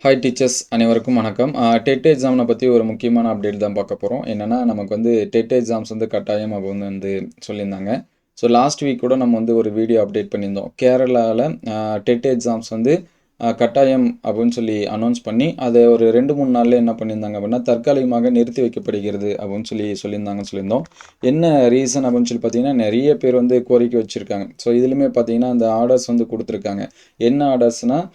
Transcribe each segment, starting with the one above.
Hi teachers அனைவருக்கும் வணக்கம். Dead எக்ஸாமை பற்றி ஒரு முக்கியமான அப்டேட் தான் பார்க்க போகிறோம். என்னென்னா நமக்கு வந்து டெட் எக்ஸாம்ஸ் வந்து கட்டாயம் அப்படின்னு வந்து சொல்லியிருந்தாங்க. ஸோ லாஸ்ட் வீக் கூட நம்ம வந்து ஒரு வீடியோ அப்டேட் பண்ணியிருந்தோம். கேரளாவில் டெட் எக்ஸாம்ஸ் வந்து கட்டாயம் அப்படின்னு சொல்லி அனௌன்ஸ் பண்ணி அதை ஒரு 2-3 நாளில் என்ன பண்ணியிருந்தாங்க அப்படின்னா தற்காலிகமாக நிறுத்தி வைக்கப்படுகிறது அப்படின்னு சொல்லியிருந்தாங்கன்னு சொல்லியிருந்தோம். என்ன ரீசன் அப்படின்னு சொல்லி பார்த்தீங்கன்னா நிறைய பேர் வந்து கோரிக்கை வச்சுருக்காங்க. ஸோ இதுலையுமே பார்த்தீங்கன்னா அந்த ஆர்டர்ஸ் வந்து கொடுத்துருக்காங்க. என்ன ஆர்டர்ஸ்னால்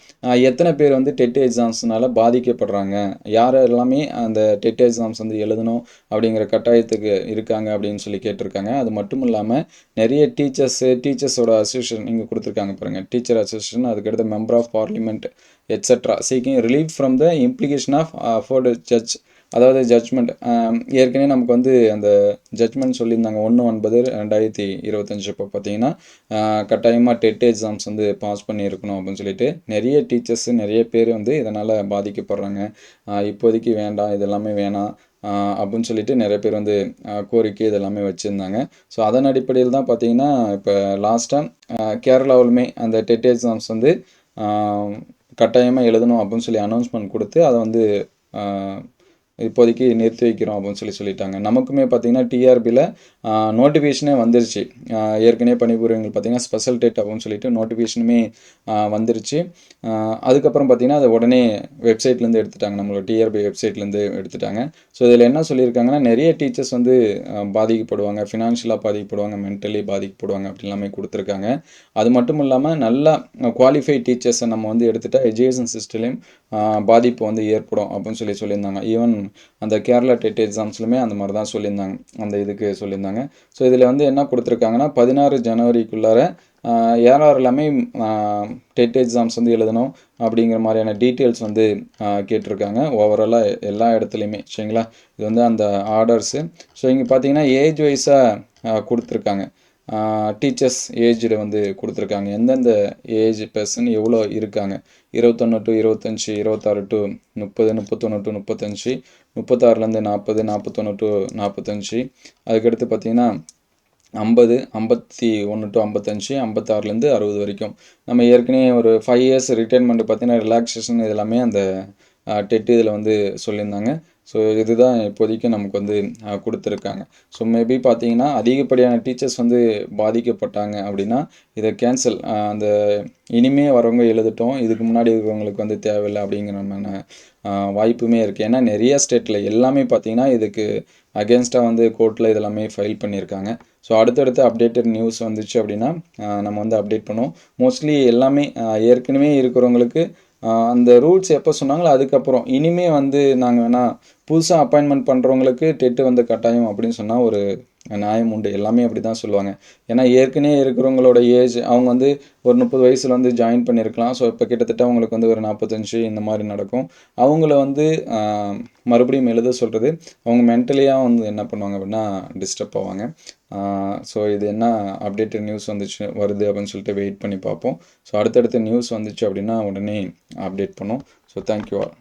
எத்தனை பேர் வந்து டெட் எக்ஸாம்ஸ்னால பாதிக்கப்படுறாங்க, யார் எல்லாமே அந்த டெட் எக்ஸாம்ஸ் வந்து எழுதணும் அப்படிங்கிற கட்டாயத்துக்கு இருக்காங்க அப்படின்னு சொல்லி கேட்டிருக்காங்க. அது மட்டும் இல்லாமல் நிறைய டீச்சர்ஸோட அசோசியேஷன் இங்கே கொடுத்துருக்காங்க பாருங்கள். டீச்சர் அசோசியேஷன், அதுக்கடுத்து member of parliament etcetera seeking relief from the implication of afford judge, அதாவது ஜட்ஜ்மெண்ட். ஏற்கனவே நமக்கு வந்து அந்த ஜட்ஜ்மெண்ட் சொல்லியிருந்தாங்க 1/9/2025. இப்போ பார்த்தீங்கன்னா கட்டாயமாக டெட் எக்ஸாம்ஸ் வந்து பாஸ் பண்ணியிருக்கணும் அப்படின்னு சொல்லிட்டு நிறைய டீச்சர்ஸு நிறைய பேர் வந்து இதனால் பாதிக்கப்படுறாங்க. இப்போதைக்கு வேண்டாம், இதெல்லாமே வேணாம் அப்படின்னு சொல்லிட்டு நிறைய பேர் வந்து கோரிக்கை இதெல்லாமே வச்சுருந்தாங்க. ஸோ அதன் அடிப்படையில் தான் பார்த்தீங்கன்னா இப்போ லாஸ்ட்டாக கேரளாவிலுமே அந்த டெட் எக்ஸாம்ஸ் வந்து கட்டாயமாக எழுதணும் அப்படின்னு சொல்லி அனௌன்ஸ்மெண்ட் கொடுத்து அதை வந்து இப்போதைக்கு நிறுத்தி வைக்கிறோம் அப்படின்னு சொல்லிட்டாங்க. நமக்குமே பார்த்திங்கன்னா டிஆர்பியில் நோட்டிஃபிகேஷனே வந்துருச்சு. ஏற்கனவே பணிபுரியவங்க பார்த்திங்கன்னா ஸ்பெஷல் டேட் அப்படின்னு சொல்லிட்டு நோட்டிஃபிகேஷனுமே வந்துருச்சு. அதுக்கப்புறம் பார்த்திங்கன்னா அதை உடனே வெப்சைட்லேருந்து எடுத்துட்டாங்க, நம்மளோட டிஆர்பி வெப்சைட்லேருந்து எடுத்துட்டாங்க. ஸோ இதில் என்ன சொல்லியிருக்காங்கன்னா நிறைய டீச்சர்ஸ் வந்து பாதிக்கப்படுவாங்க, ஃபினான்ஷியலாக பாதிக்கப்படுவாங்க, மென்டலி பாதிக்கப்படுவாங்க அப்படி எல்லாமே கொடுத்துருக்காங்க. அது மட்டும் இல்லாமல் நல்லா குவாலிஃபைட் டீச்சர்ஸை நம்ம வந்து எடுத்துகிட்டா எஜுகேஷன் சிஸ்டம்லேயும் பாதிப்பு வந்து ஏற்படும் அப்படின்னு சொல்லியிருந்தாங்க. ஈவன் அந்த கேரளா டெட் எக்ஸாம்ஸ்லுமே அந்த மாதிரி தான் சொல்லியிருந்தாங்க, அந்த இதுக்கு சொல்லியிருந்தாங்க. ஸோ இதில் வந்து என்ன கொடுத்துருக்காங்கன்னா 16 ஜனவரிக்குள்ளார யார் எல்லாமே டெட் எக்ஸாம்ஸ் வந்து எழுதணும் அப்படிங்கிற மாதிரியான டீட்டெயில்ஸ் வந்து கேட்டிருக்காங்க ஓவராலாக எல்லா இடத்துலையுமே. சரிங்களா, இது வந்து அந்த ஆர்டர்ஸு. ஸோ இங்கே பார்த்தீங்கன்னா ஏஜ் வைஸாக கொடுத்துருக்காங்க. டீச்சர்ஸ் ஏஜ்டு வந்து கொடுத்துருக்காங்க, எந்தெந்த ஏஜ் பர்சன் எவ்வளோ இருக்காங்க. 21 to 25, 26 to 30, 31 to 35, 36லேருந்து 40, 41 to 45. அதுக்கடுத்து பார்த்தீங்கன்னா 50, 51 to 55, 56லேருந்து 60 வரைக்கும். நம்ம ஏற்கனவே ஒரு 5 years ரிட்டைர்மெண்ட் பார்த்தீங்கன்னா ரிலாக்ஸேஷன் இதெல்லாமே அந்த டெட் இதில் வந்து சொல்லியிருந்தாங்க. ஸோ இதுதான் இப்போதைக்கு நமக்கு வந்து கொடுத்துருக்காங்க. ஸோ மேபி பார்த்தீங்கன்னா அதிகப்படியான டீச்சர்ஸ் வந்து பாதிக்கப்பட்டாங்க அப்படின்னா இதை கேன்சல், அந்த இனிமே வரவங்க எழுதட்டும், இதுக்கு முன்னாடி இருக்கிறவங்களுக்கு வந்து தேவையில்லை அப்படிங்கிற வாய்ப்புமே இருக்குது. ஏன்னா நிறைய ஸ்டேட்டில் எல்லாமே பார்த்தீங்கன்னா இதுக்கு அகேன்ஸ்டாக வந்து கோர்ட்டில் இதெல்லாமே ஃபைல் பண்ணியிருக்காங்க. ஸோ அடுத்தடுத்து அப்டேட்டட் நியூஸ் வந்துச்சு அப்படின்னா நம்ம வந்து அப்டேட் பண்ணுவோம். மோஸ்ட்லி எல்லாமே ஏற்கனவே இருக்கிறவங்களுக்கு அந்த ரூல்ஸ் எப்போ சொன்னாங்களோ அதுக்கப்புறம் இனிமே வந்து நாங்கள் வேணால் புதுசாக அப்பாயின்மெண்ட் பண்ணுறவங்களுக்கு டெட்டு வந்து கட்டாயம் அப்படின்னு சொன்னால் ஒரு நியாயம் உண்டு. எல்லாமே அப்படி தான் சொல்லுவாங்க. ஏன்னா ஏற்கனவே இருக்கிறவங்களோட ஏஜ் அவங்க வந்து ஒரு 30 வயசில் வந்து ஜாயின் பண்ணியிருக்கலாம். ஸோ இப்போ கிட்டத்தட்ட அவங்களுக்கு வந்து ஒரு 45 இந்த மாதிரி நடக்கும். அவங்கள வந்து மறுபடியும் எழுத சொல்கிறது, அவங்க மென்டலியாக வந்து என்ன பண்ணுவாங்க அப்படின்னா டிஸ்டர்ப் ஆவாங்க. ஸோ இது என்ன அப்டேட்டட் நியூஸ் வருது அப்படின்னு சொல்லிட்டு வெயிட் பண்ணி பார்ப்போம். ஸோ அடுத்தடுத்த நியூஸ் வந்துச்சு அப்படின்னா உடனே அப்டேட் பண்ணோம். So thank you all.